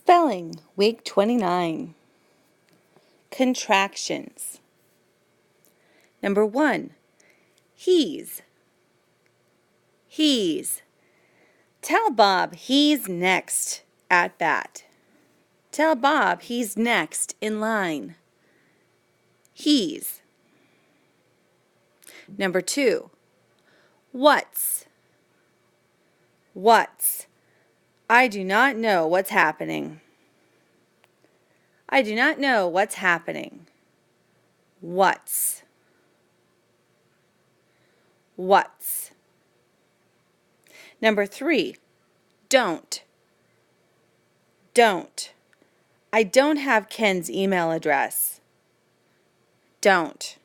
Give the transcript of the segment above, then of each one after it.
Spelling, Week 29. Contractions. Number 1, he's. He's. Tell Bob he's next at bat. Tell Bob he's next in line. He's. Number 2, what's. What's. I do not know what's happening. I do not know what's happening. What's. What's. Number 3, don't. Don't. I don't have Ken's email address. Don't.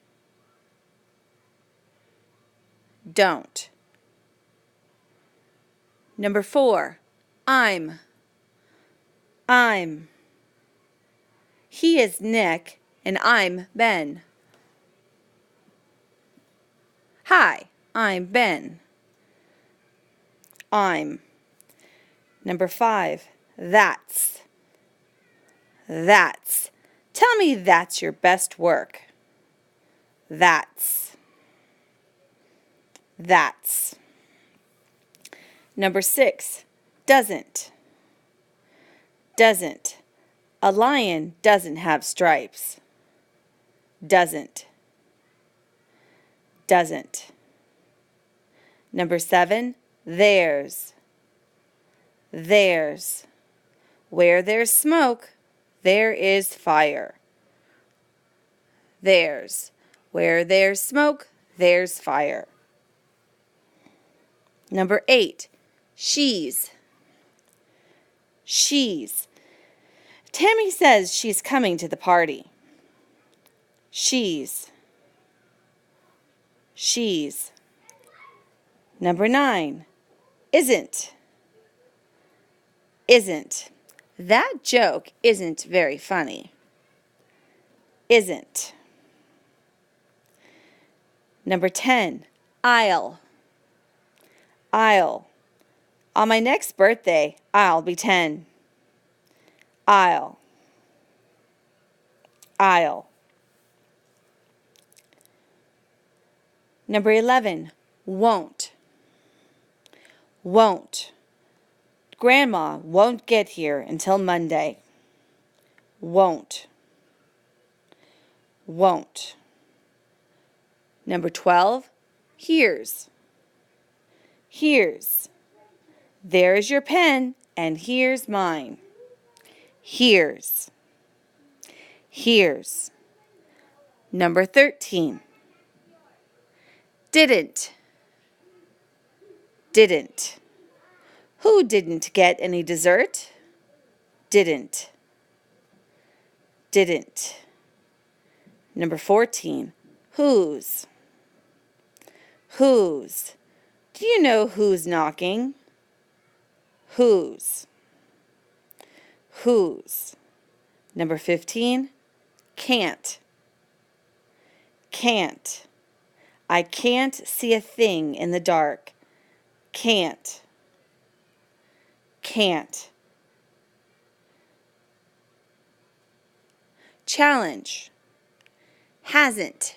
Don't. Number 4, I'm. I'm. He is Nick and I'm Ben. Hi, I'm Ben. I'm. Number 5, that's. That's. Tell me that's your best work. That's. That's. Number 6, doesn't. Doesn't. A lion doesn't have stripes. Doesn't. Doesn't. Number 7, there's. There's. Where there's smoke, there is fire. There's. Where there's smoke, there's fire. Number 8, she's. She's. Tammy says she's coming to the party. She's. She's. Number 9, isn't. Isn't. That joke isn't very funny. Isn't. Number 10, I'll. I'll. On my next birthday, I'll be 10. I'll. I'll. Number 11, won't. Won't. Grandma won't get here until Monday. Won't. Won't. Number 12, here's. Here's. There's your pen, and here's mine. Here's. Here's. Number 13, didn't. Didn't. Who didn't get any dessert? Didn't. Didn't. Number 14, whose. Whose. Do you know who's knocking? Whose. Whose. Number 15, can't. Can't. I can't see a thing in the dark. Can't. Can't. Challenge. Hasn't.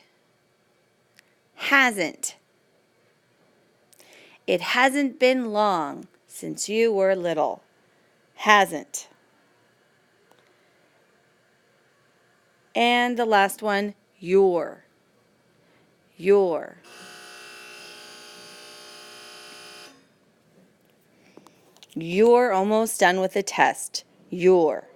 Hasn't. It hasn't been long since you were little. Hasn't. And the last one, your. Your. You're almost done with the test. Your.